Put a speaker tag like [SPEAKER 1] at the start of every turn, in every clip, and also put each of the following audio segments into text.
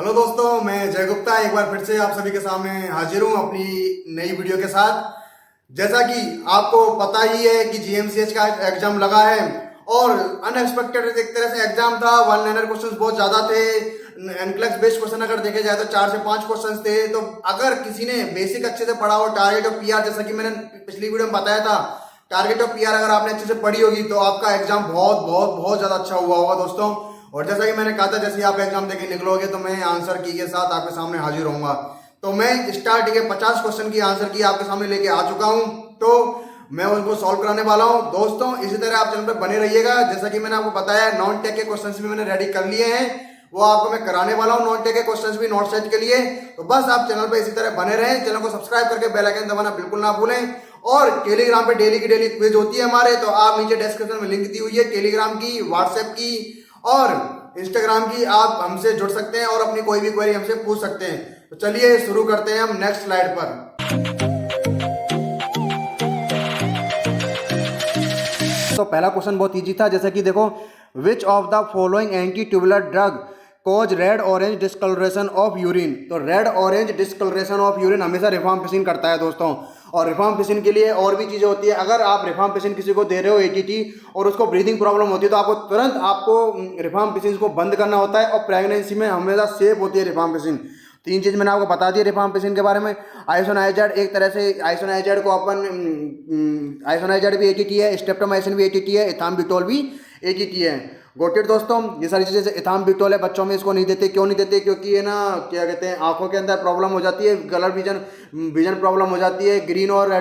[SPEAKER 1] Hello दोस्तों, मैं जय गुप्ता एक बार फिर से आप सभी के सामने हाजिर हूँ अपनी नई वीडियो के साथ। जैसा कि आपको पता ही है कि जीएमसीएच का एग्जाम लगा है और अनएक्सपेक्टेड एक तरह से एग्जाम था। वन लाइनर क्वेश्चंस बहुत ज्यादा थे। एनक्लेक्स बेस्ड क्वेश्चन अगर देखे जाए तो 4 से 5 क्वेश्चंस थे। तो अगर किसी ने बेसिक अच्छे से पढ़ा हो, टारगेट और पीआर जैसा कि मैंने पिछली वीडियो में बताया था, टारगेट और पीआर अगर आपने अच्छे से पढ़ी होगी तो आपका एग्जाम बहुत बहुत बहुत ज्यादा अच्छा हुआ होगा दोस्तों। और जैसा कि मैंने कहा था, जैसे आप एग्जाम देके निकलोगे तो मैं आंसर की के साथ आपके सामने हाजिर होऊंगा। तो मैं स्टार्ट के 50 क्वेश्चन की आंसर की आपके सामने लेके आ चुका हूं, तो मैं उनको सॉल्व कराने वाला हूं दोस्तों। इसी तरह आप चैनल पर बने रहिएगा। जैसा कि मैंने आपको बताया, नॉन टेक के क्वेश्चंस भी मैंने रेडी कर लिए हैं, वो आपको मैं कराने वाला हूं। नॉन टेक के क्वेश्चंस भी नॉट सेट के लिए, तो बस आप चैनल पर इसी तरह बने रहें। चैनल को सब्सक्राइब करके बेल आइकन दबाना बिल्कुल ना भूलें। और टेलीग्राम पे डेली की डेली क्विज होती है हमारे, तो आप नीचे डिस्क्रिप्शन में लिंक दी हुई है टेलीग्राम की, व्हाट्सएप की और इंस्टाग्राम की। आप हमसे जुड़ सकते हैं और अपनी कोई भी क्वेरी हमसे पूछ सकते हैं। तो चलिए शुरू करते हैं हम नेक्स्ट स्लाइड पर। तो पहला क्वेश्चन बहुत इजी था। जैसे कि देखो, which of the following anti tubular drug cause red orange discoloration of urine. तो red orange discoloration of urine हमेशा रिफाम्पिसिन करता है दोस्तों। और रिफाम्पिसिन के लिए और भी चीज़ें होती है। अगर आप रिफाम्पिसिन किसी को दे रहे हो एटीटी और उसको ब्रीदिंग प्रॉब्लम होती है तो आपको तुरंत रिफाम्पिसिन को बंद करना होता है। और प्रेगनेंसी में हमेशा सेफ होती है रिफाम्पिसिन। 3 चीज़ मैंने आपको बता दी रिफाम्पिसिन के बारे में। आइसोनाइजाइड, एक तरह से आइसोनाइजाइड को अपन आइसोनाइजाइड भी एटीटी है, स्ट्रेप्टोमाइसिन भी एटीटी है, इथाम्बुटोल भी एटीटी है। गोटेड दोस्तों, ये सारी चीज़ें, जैसे इथाम्बुटोल है, बच्चों में इसको नहीं देते। क्यों नहीं देते? क्योंकि ये ना, क्या कहते हैं, आंखों के अंदर प्रॉब्लम हो जाती है, कलर विजन प्रॉब्लम हो जाती है। ग्रीन और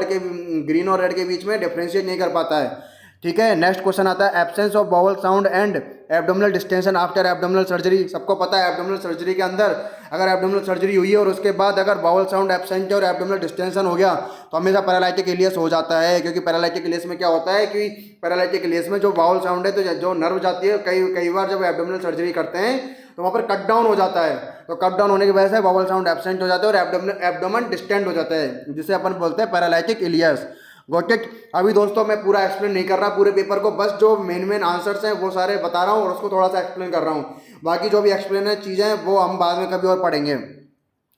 [SPEAKER 1] रेड के बीच में डिफ्रेंशिएट नहीं कर पाता है। ठीक है, नेक्स्ट क्वेश्चन आता है, absence of bowel sound and abdominal distension after abdominal surgery. सबको पता है एब्डोमिनल सर्जरी के अंदर, अगर एब्डोमिनल सर्जरी हुई है और उसके बाद अगर बाउल साउंड एब्सेंट है और एब्डोमिनल डिस्टेंशन हो गया तो हमेशा पैरालाइटिक इलियस हो जाता है। क्योंकि पैरालाइटिक इलियस में क्या होता है कि पैरालाइटिक इलियस में जो बाउल साउंड है, तो जो नर्व जाती है, कई बार जब एब्डोमिनल सर्जरी करते हैं तो वहाँ पर कट डाउन हो जाता है। तो कट डाउन होने की वजह से बाउल साउंड एब्सेंट हो जाता है और एब्डोमेन डिस्टेंड हो जाता है, जिसे अपन बोलते हैं पैरालाइटिक इलियस। Got it. अभी दोस्तों मैं पूरा एक्सप्लेन नहीं कर रहा पूरे पेपर को, बस जो मेन आंसर्स हैं वो सारे बता रहा हूँ और उसको थोड़ा सा एक्सप्लेन कर रहा हूँ। बाकी जो भी एक्सप्लेन है चीज़ें हैं वो हम बाद में कभी और पढ़ेंगे।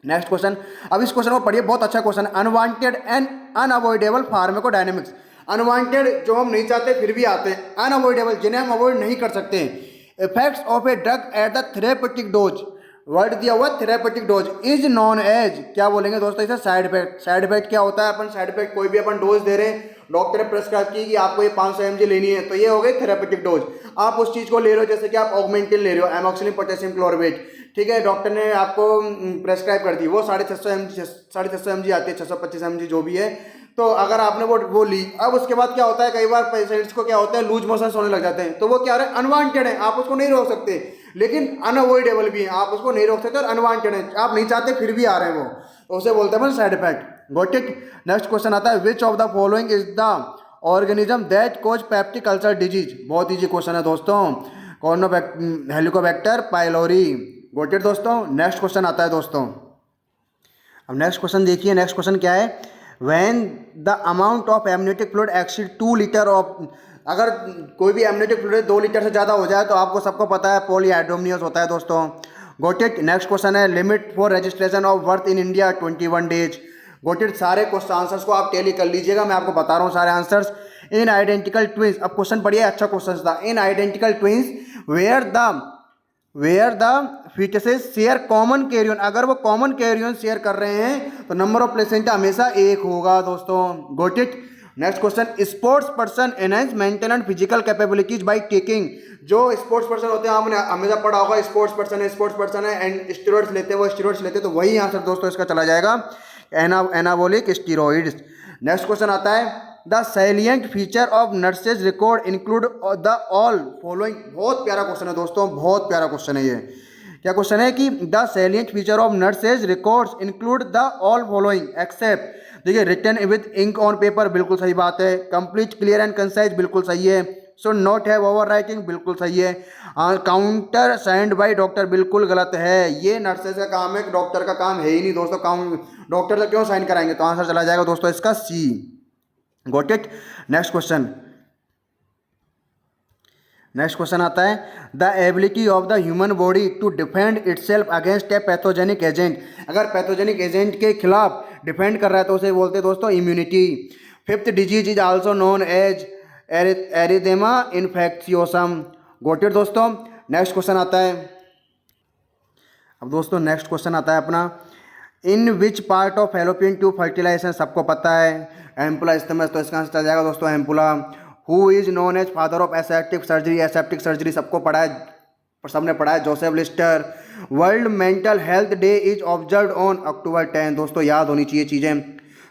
[SPEAKER 1] नेक्स्ट क्वेश्चन, अब इस क्वेश्चन को पढ़िए, बहुत अच्छा क्वेश्चन है। Unwanted and unavoidable pharmacodynamics. Unwanted जो हम नहीं चाहते फिर भी आते हैं, अनअवॉइडेबल जिन्हें हम अवॉइड नहीं कर सकते। Effects of a drug at the therapeutic dose, word दिया हुआ therapeutic dose, is known as, क्या बोलेंगे दोस्तों इसे? Side effect. साइड इफेक्ट क्या होता है? अपन साइड इफेक्ट, कोई भी अपन डोज दे रहे हैं, डॉक्टर ने प्रेस्क्राइब की कि आपको ये 500 mg लेनी है, तो ये हो गई थेरेपेटिक डोज। आप उस चीज को ले रहे हो, जैसे कि आप ऑगमेंटिन ले रहे हो, एमोक्सिलिन पोटेशियम क्लोरवेट, ठीक है, डॉक्टर ने आपको प्रेस्क्राइब कर दी, वो 650 mg आती है, 625 mg जो भी है। तो अगर आपने वो ली, अब उसके बाद क्या होता है, कई बार पेशेंट्स को क्या होता है, लूज मोशन होने लग जाते हैं, तो वो क्या है, अनवांटेड है, आप उसको नहीं रोक सकते, लेकिन अनअवॉइडेबल भी है, आप उसको नहीं रोक सकते, और अनवांटेड है, आप नहीं चाहते फिर भी आ रहे हैं वो, तो उसे बोलते हैं side effect. Got it. Next question आता है, विच of the following is the organism that cause peptic ulcer disease. बहुत ईजी क्वेश्चन है दोस्तों, हेलिकोबैक्टर पाइलोरी। गॉट इट दोस्तों। नेक्स्ट क्वेश्चन आता है दोस्तों, अब नेक्स्ट क्वेश्चन देखिए। नेक्स्ट क्वेश्चन क्या है, when the amount of amniotic fluid exceed 2 litre of, अगर कोई भी एमनियोटिक फ्लूइड 2 लीटर से ज़्यादा हो जाए तो आपको सबको पता है पॉलीहाइड्रोमनियस होता है दोस्तों। Got it. नेक्स्ट क्वेश्चन है, limit for registration of birth in India 21 days. Got it. सारे क्वेश्चन आंसर्स को आप टैली कर लीजिएगा, मैं आपको बता रहा हूँ सारे आंसर्स। इन आइडेंटिकल ट्विंस, अब क्वेश्चन पढ़िए, अच्छा क्वेश्चन था। In identical twins where the fetuses share common chorion, अगर वो कॉमन कैरियन शेयर कर रहे हैं तो नंबर ऑफ प्लेसेंटा हमेशा 1 होगा दोस्तों। Got it. Next question, sports person enhance mental and physical capabilities by taking. जो स्पोर्ट्स पर्सन होते हैं, आपने हमेशा पढ़ा होगा, स्पोर्ट्स पर्सन है एंड स्टेरॉइड्स लेते हैं, वो स्टेरॉइड्स लेते हैं, तो वही आंसर दोस्तों इसका चला जाएगा, एनाबोलिक स्टेरॉइड्स। नेक्स्ट क्वेश्चन आता है, the salient feature of nurses record include the all following. बहुत प्यारा क्वेश्चन है दोस्तों, बहुत प्यारा क्वेश्चन है ये। क्या क्वेश्चन है कि the salient feature of nurses records include the all following except, देखिए, written with ink on paper, बिल्कुल सही बात है। कंप्लीट, क्लियर एंड कंसाइज, बिल्कुल सही है। Should not have over writing, बिल्कुल सही है। काउंटर साइंड बाय डॉक्टर, बिल्कुल गलत है। ये नर्सेज का काम है, डॉक्टर का काम है ही नहीं दोस्तों। डॉक्टर से क्यों साइन कराएंगे? तो आंसर चला जाएगा दोस्तों इसका C. Got it. Next question, next question आता है the ability of the human body to defend itself against a pathogenic agent. अगर पैथोजेनिक एजेंट के खिलाफ डिफेंड कर रहा है तो उसे बोलते हैं दोस्तों immunity. Fifth disease is also known as erythema infectiosum. Got it दोस्तों। नेक्स्ट क्वेश्चन आता है, अब दोस्तों नेक्स्ट क्वेश्चन आता है अपना, in which part of fallopian tube fertilization सबको पता है, एम्पुला इस्तेमस, तो इसका आंसर चल जाएगा दोस्तों ampulla. Who is known as father of aseptic surgery, aseptic surgery सबको पढ़ा है, सबने पढ़ा है, Joseph Lister. World mental health day is observed on October 10, दोस्तों याद होनी चाहिए चीज़ें।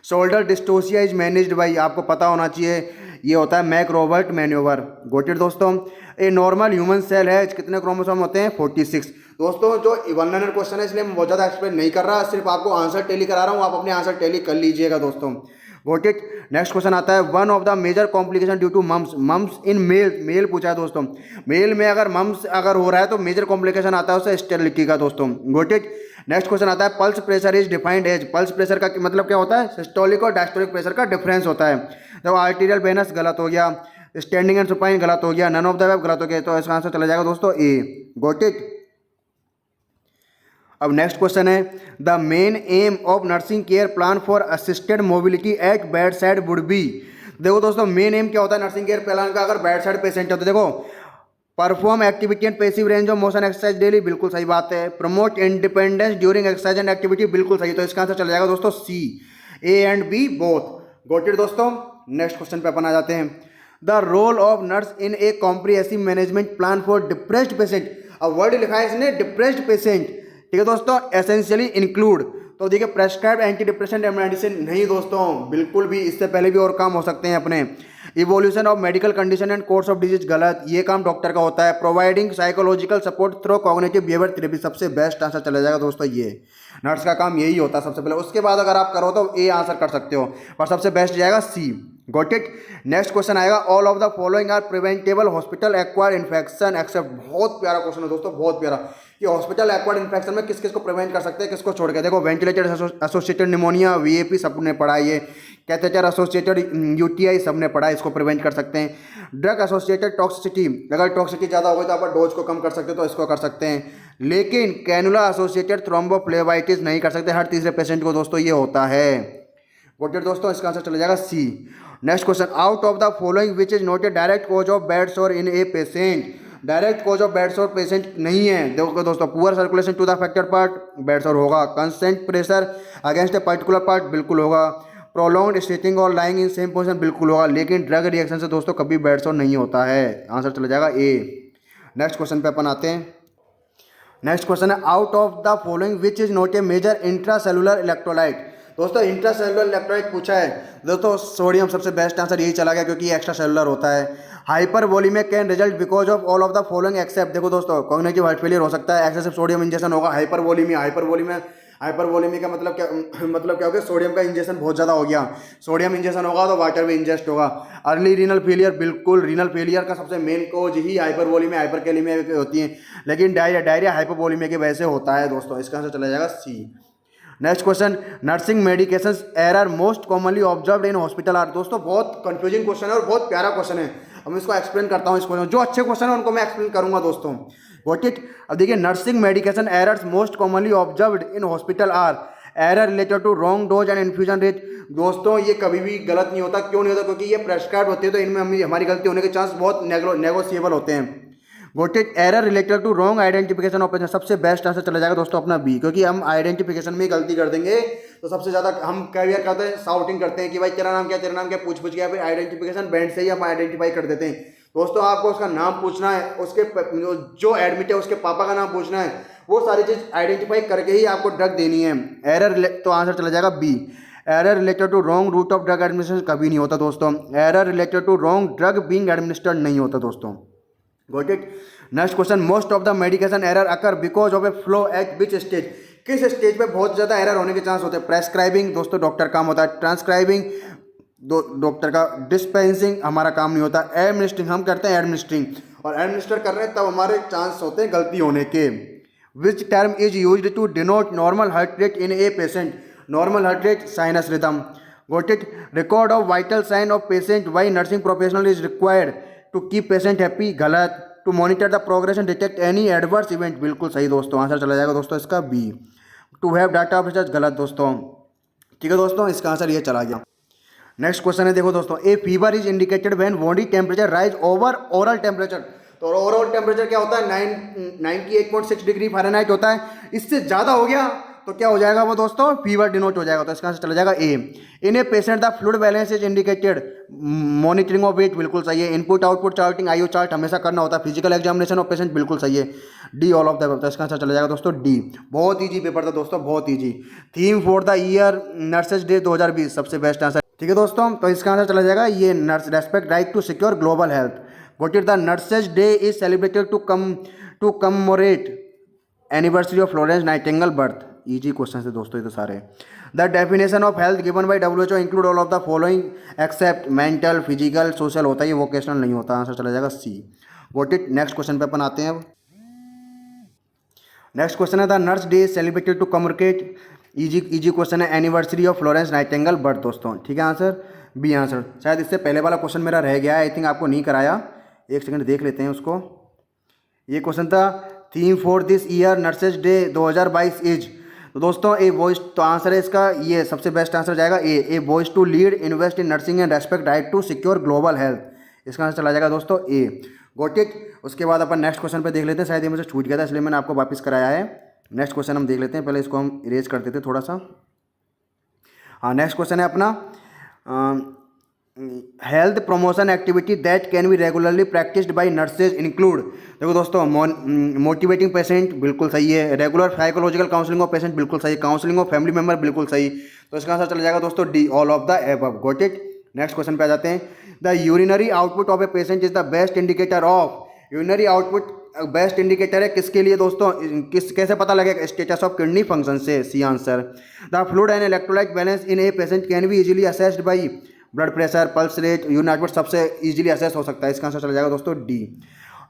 [SPEAKER 1] Shoulder dystocia is managed by, आपको पता होना चाहिए, ये होता है McRobert manoeuvre. Got it दोस्तों। ए नॉर्मल ह्यूमन सेल है, कितने क्रोमोसोम होते हैं, 46। दोस्तों जो 100 क्वेश्चन है इसलिए मैं बहुत ज़्यादा एक्सप्लेन नहीं कर रहा, सिर्फ आपको आंसर टैली करा रहा हूँ, आप अपने आंसर टैली कर लीजिएगा दोस्तों। Got it. नेक्स्ट क्वेश्चन आता है, one of the major complication due to mumps, mumps in male, male पूछा है दोस्तों, मेल में अगर मम्स अगर हो रहा है तो मेजर कॉम्प्लिकेशन आता है उससे स्टेरिलिटी का दोस्तों। Got it. नेक्स्ट क्वेश्चन आता है, pulse pressure is defined as, pulse pressure का मतलब क्या होता है, सिस्टोलिक और डायस्टोलिक प्रेशर का डिफरेंस होता है। तो आर्टीरियल वेनस गलत हो गया, स्टैंडिंग एंड सुपाइन गलत हो गया, नन ऑफ द अबव गलत हो गया, तो इसका आंसर चला जाएगा दोस्तों ए। Got it. अब नेक्स्ट क्वेश्चन है, the main aim of nursing care plan for assisted mobility at bed side would be. देखो दोस्तों मेन एम क्या होता है नर्सिंग केयर प्लान का, अगर बेड साइड पेशेंट होते, देखो perform activity and passive range of motion exercise daily, बिल्कुल सही बात है। Promote independence during exercise and activity, बिल्कुल सही, तो इसका आंसर चला जाएगा दोस्तों C, A and B both. Got it दोस्तों। नेक्स्ट क्वेश्चन पे अपन आ जाते हैं, the role of nurse in a comprehensive management plan for depressed patient. अब वर्ड लिखा है इसने डिप्रेस्ड पेशेंट, ठीक है दोस्तों, एसेंशियली इंक्लूड, तो देखिए प्रेस्क्राइब एंटी डिप्रेशन मेडिसिन नहीं दोस्तों, बिल्कुल भी, इससे पहले भी और काम हो सकते हैं अपने। Evolution of medical condition and course of disease गलत, ये काम डॉक्टर का होता है। Providing psychological support through cognitive behaviour therapy, सबसे बेस्ट आंसर चला जाएगा दोस्तों ये, नर्स का काम यही होता है सबसे पहले, उसके बाद अगर आप करो तो ए आंसर कर सकते हो, पर सबसे बेस्ट जाएगा C. Got it. Next question आएगा, all of the following are preventable hospital acquired infection except, बहुत प्यारा क्वेश्चन है दोस्तों, बहुत प्यारा, कि हॉस्पिटल एक्वायर्ड इन्फेक्शन में किस किस को प्रिवेंट कर सकते हैं, किसको छोड़ के, देखो वेंटिलेटर एसोसिएटेड निमोनिया, वीएपी सबने पढ़ा है, ये कैथेटर एसोसिएटेड यूटीआई सबने पढ़ा है, इसको प्रिवेंट कर सकते हैं। ड्रग एसोसिएटेड टॉक्सिसिटी, अगर टॉक्सिसिटी ज़्यादा हो गई तो आप डोज को कम कर सकते हो, तो इसको कर सकते हैं। लेकिन कैनुला एसोसिएटेड थ्रोम्बोफ्लेबाइटिस नहीं कर सकते, हर तीसरे पेशेंट को दोस्तों ये होता है। गॉट इट दोस्तों, इसका आंसर चला जाएगा C. Next question, out of the following which is not a direct cause of bed sore in a patient, direct cause of bed sore patient नहीं है, देखो दोस्तों, poor circulation to the affected part, bed sore होगा। Constant pressure against a particular part, बिल्कुल होगा। Prolonged stitching और lying in same position, बिल्कुल होगा। लेकिन ड्रग रिएक्शन से दोस्तों कभी बेड सोर नहीं होता है, आंसर चला जाएगा ए। नेक्स्ट क्वेश्चन पे अपन आते हैं, नेक्स्ट क्वेश्चन है, out of the following which is not a major intracellular electrolyte. दोस्तों इंट्रासेलुलर इलेक्ट्रोलाइट पूछा है दोस्तों, सोडियम सबसे बेस्ट आंसर यही चला गया क्योंकि ये एक्स्ट्रा सेलुलर होता है। Hypervolaemia can result because of all of the following accept, देखो दोस्तों कॉग्निटिव हार्ट फेलियर हो सकता है, एक्सेसिव सोडियम इंजेक्शन होगा, हाइपरवोलेमिया का मतलब क्या हो गया, सोडियम का इंजेक्शन बहुत ज़्यादा हो गया, सोडियम इंजेक्शन होगा तो वाटर भी इंजेस्ट होगा। अर्ली रीनल फेलियर, बिल्कुल, रीनल फेलियर का सबसे मेन कोज ही हाइपरवोलेमिया हाइपरकैलेमिया होती है, लेकिन डायरिया हाइपरवोलेमिया की वजह से होता है दोस्तों, इसका आंसर चला जाएगा C. Next question, nursing medication error most commonly observed in hospital are, दोस्तों बहुत कंफ्यूजिंग क्वेश्चन है और बहुत प्यारा क्वेश्चन है, अब मैं इसको एक्सप्लेन करता हूँ। इस क्वेश्चन जो अच्छे क्वेश्चन है उनको मैं एक्सप्लेन करूंगा दोस्तों। Got it. अब देखिए, nursing medication errors most commonly observed in hospital are error related to wrong dose and infusion rate, दोस्तों ये कभी भी गलत नहीं होता, क्यों नहीं होता, क्योंकि ये प्रेस्क्राइब होते हैं तो इनमें हमारी गलती होने के चांस बहुत नेगोशिएबल होते हैं। Got it. Error related to wrong identification of patient, सबसे बेस्ट आंसर चला जाएगा दोस्तों अपना बी, क्योंकि हम आइडेंटिफिकेशन में गलती कर देंगे तो सबसे ज़्यादा हम क्या करते हैं, शाउटिंग करते हैं कि भाई तेरा नाम क्या पूछ के, या फिर आइडेंटिफिकेशन बैंड से ही हम आइडेंटिफाई कर देते हैं। दोस्तों आपको उसका नाम पूछना है, उसके जो एडमिट है उसके पापा का नाम पूछना है, वो सारी चीज़ आइडेंटिफाई करके ही आपको ड्रग देनी है। एरर तो आंसर चला जाएगा B. Error related to wrong route of drug administration कभी नहीं होता दोस्तों, error related to wrong drug being administered नहीं होता दोस्तों। Got it. Next question, most of the medication error occur because of a flow at which stage, किस स्टेज पे बहुत ज़्यादा एरर होने के चांस होते हैं। प्रेस्क्राइबिंग दोस्तों डॉक्टर काम होता है, ट्रांसक्राइबिंग डॉक्टर का, डिस्पेंसिंग हमारा काम नहीं होता, एडमिनिस्ट्रिंग हम करते हैं एडमिनिस्ट्रिंग, और एडमिनिस्टर कर रहे हैं तब हमारे चांस होते हैं गलती होने के। Which term is used to denote normal heart rate in a patient, normal heart rate sinus rhythm. Got it. Record of vital sign of patient by nursing professional is required to keep patient happy, गलत। To monitor the progress and detect any adverse event, बिल्कुल सही दोस्तों, answer चला जाएगा दोस्तों इसका B. To have data of research, गलत दोस्तों, ठीक है दोस्तों, इसका आंसर ये चला गया। नेक्स्ट क्वेश्चन है, देखो दोस्तों, ए fever is indicated when body temperature rise over oral temperature. तो ओवरऑल टेम्परेचर क्या होता है, 98.6 डिग्री फ़ारेनहाइट होता है, इससे ज़्यादा हो गया तो क्या हो जाएगा वो दोस्तों, फीवर डिनोट हो जाएगा। तो इसका आंसर चला जाएगा A. In a patient the fluid balance is indicated, monitoring of weight, बिल्कुल सही है। Input output charting, IO chart हमेशा करना होता है। फिजिकल एग्जामिनेशन ऑफ पेशेंट, बिल्कुल सही है, डी ऑल ऑफ द। तो इसका आंसर चला जाएगा दोस्तों डी। बहुत ईजी पेपर था दोस्तों, बहुत easy. Theme for the year nurses day 2020, सबसे बेस्ट आंसर, ठीक है दोस्तों। तो इसका आंसर चला जाएगा ये, nurse respect right to secure global health. What is the nurses day is celebrated to commemorate anniversary of Florence Nightingale birth. Easy question है दोस्तों ये तो सारे। The definition of health given by WHO include all of the following except mental, physical, social होता है, ये vocational नहीं होता। आंसर चला जाएगा C. Got it. Next question पे अपन आते हैं अब। नेक्स्ट क्वेश्चन है, the nurse day celebrated to communicate, easy question है, anniversary of Florence Nightingale birth दोस्तों, ठीक है, आंसर बी आंसर। शायद इससे पहले वाला क्वेश्चन मेरा रह गया है, आई थिंक आपको नहीं कराया, एक सेकंड देख लेते हैं उसको। ये क्वेश्चन था, theme for this year nurses day 2022 is, तो दोस्तों ए बॉयज, तो आंसर है इसका ये, सबसे बेस्ट आंसर जाएगा A boys to lead invest in nursing and respect right to secure global health, इसका आंसर चला जाएगा दोस्तों ए। Got it. उसके बाद अपन नेक्स्ट क्वेश्चन पे देख लेते हैं, शायद ये मुझे छूट गया था इसलिए मैंने आपको वापस कराया है। नेक्स्ट क्वेश्चन हम देख लेते हैं, पहले इसको हम इरेज कर देते थोड़ा सा। हाँ, नेक्स्ट क्वेश्चन है अपना, health promotion activity that can be regularly practised by nurses include, देखो दोस्तों, मोटिवेटिंग पेशेंट, बिल्कुल सही है। Regular psychological counselling of patient, बिल्कुल सही। काउंसलिंग ऑफ फैमिली मेंबर, बिल्कुल सही। तो इसका आंसर चला जाएगा दोस्तों D, all of the above. Got it. Next question पे आ जाते हैं। The urinary output of a patient is the best indicator of, urinary output best indicator है किसके लिए दोस्तों, कैसे पता लगेगा, स्टेटस ऑफ किडनी फंक्शन से, C answer. The fluid and electrolyte balance in a patient can be easily assessed by blood pressure, pulse rate, urine output सबसे easily assess हो सकता है, इसका आंसर चला जाएगा दोस्तों D.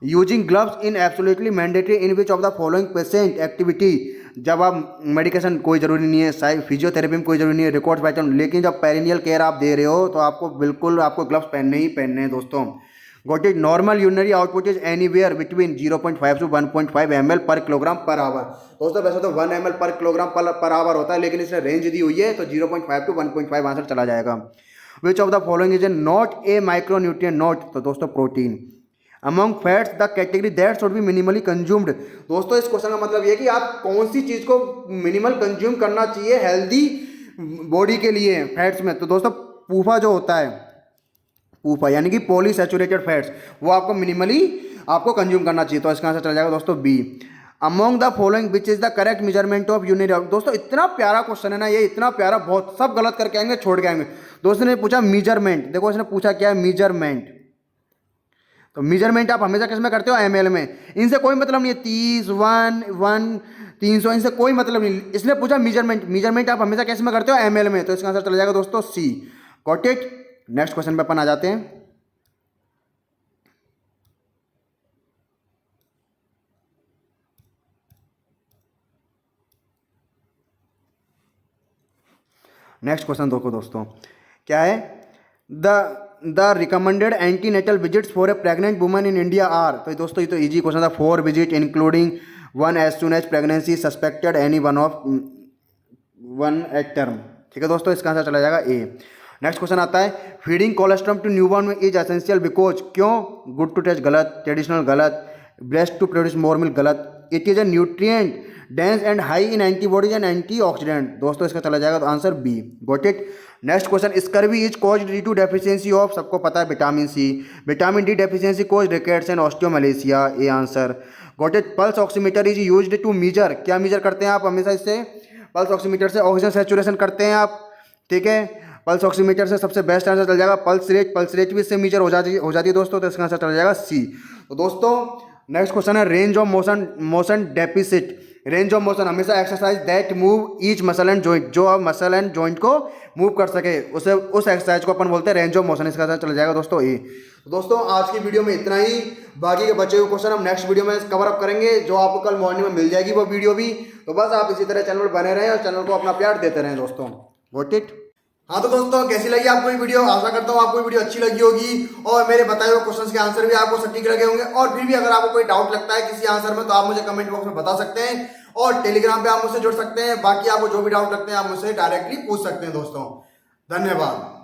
[SPEAKER 1] Using gloves in absolutely mandatory in which of the following patient activity, जब आप मेडिकेशन कोई ज़रूरी नहीं है, फिजियोथेरेपी में कोई ज़रूरी नहीं है, रिकॉर्ड्स बाय, लेकिन जब पेरिनियल केयर आप दे रहे हो तो आपको बिल्कुल आपको ग्लव्स पहनने ही पहनने हैं दोस्तों। Got it. Normal urinary output is anywhere between 0.5 to 1.5 ml पर किलोग्राम पर आवर, दोस्तों वैसे तो 1 ml पर किलोग्राम पर आवर होता है, लेकिन इसने रेंज दी हुई है तो 0.5 to 1.5 आंसर चला जाएगा। विच of the following is not A micronutrient, not, तो दोस्तों protein. Among fats the category that should be minimally consumed, दोस्तों इस क्वेश्चन का मतलब ये कि आप कौन सी चीज़ को मिनिमल कंज्यूम करना चाहिए हेल्दी बॉडी के लिए फैट्स में, तो दोस्तों पूफा जो होता है, पूफा यानी कि पॉलीसैचुरेटेड फैट्स, वो आपको मिनिमली आपको कंज्यूम करना चाहिए, तो इसका आंसर चला जाएगा दोस्तों B. Among the following which is the correct measurement of urinary, दोस्तों इतना प्यारा क्वेश्चन है ना ये, इतना प्यारा, बहुत सब गलत करके आएंगे, छोड़ के आएंगे। दोस्तों ने पूछा मेजरमेंट, देखो इसने पूछा क्या है मेजरमेंट, तो मेजरमेंट आप हमेशा किस में करते हो, एमएल में, इनसे कोई मतलब नहीं है, 30, 1, 300, इनसे कोई मतलब नहीं। इसने पूछा मेजरमेंट, मेजरमेंट आप हमेशा कैसे में करते हो, एमएल में, तो इसका आंसर चला जाएगा दोस्तों C. Got it. Next question पे अपन आ जाते हैं। नेक्स्ट क्वेश्चन देखो दोस्तों क्या है, the recommended antenatal visits for a pregnant woman in India are, तो दोस्तों ये तो इजी क्वेश्चन था, 4 visit including 1 as soon as pregnancy suspected any one at term, ठीक है दोस्तों, इसका आंसर चला जाएगा ए। नेक्स्ट क्वेश्चन आता है, feeding colostrum to newborn is essential because, क्यों, गुड टू टेस्ट गलत, ट्रेडिशनल गलत, breast to produce more milk गलत, it is a nutrient dense and high in antibodies and antioxidant, दोस्तों इसका चला जाएगा तो answer B. Got it. Next question, scurvy is caused due to deficiency of, सबको पता है vitamin C, vitamin D deficiency caused rickets and osteomalacia, A answer. Got it. Pulse oximeter is used to measure, क्या measure करते हैं आप हमेशा इससे, pulse oximeter से ऑक्सीजन सैचुरेशन करते हैं आप, ठीक है, पल्स ऑक्सीमीटर से सबसे बेस्ट आंसर चल जाएगा पल्स रेट भी इससे मीजर हो जाती है दोस्तों, तो इसका आंसर चल जाएगा सी। तो दोस्तों नेक्स्ट क्वेश्चन है, range of motion deficit, range of motion हमेशा exercise that move each muscle and joint, जो आप मसल एंड जॉइंट को मूव कर सके उसे, उस एक्सरसाइज को अपन बोलते हैं रेंज ऑफ मोशन, इसका आंसर चल जाएगा दोस्तों ए। तो दोस्तों आज की वीडियो में इतना ही, बाकी के बचे हुए क्वेश्चन हम नेक्स्ट वीडियो में कवर अप करेंगे, जो आपको कल मॉर्निंग में मिल जाएगी वो वीडियो भी। तो बस आप इसी तरह चैनल पर बने रहें और चैनल को अपना प्यार देते रहें दोस्तों। Got it. हाँ तो दोस्तों कैसी लगी आपको ये वीडियो, आशा करता हूँ आपको ये वीडियो अच्छी लगी होगी और मेरे बताए हुए क्वेश्चंस के आंसर भी आपको सटीक लगे होंगे। और फिर भी अगर आपको कोई डाउट लगता है किसी आंसर में तो आप मुझे कमेंट बॉक्स में बता सकते हैं और टेलीग्राम पे आप मुझसे जुड़ सकते हैं। बाकी आपको जो भी डाउट लगते हैं आप मुझसे डायरेक्टली पूछ सकते हैं दोस्तों। धन्यवाद।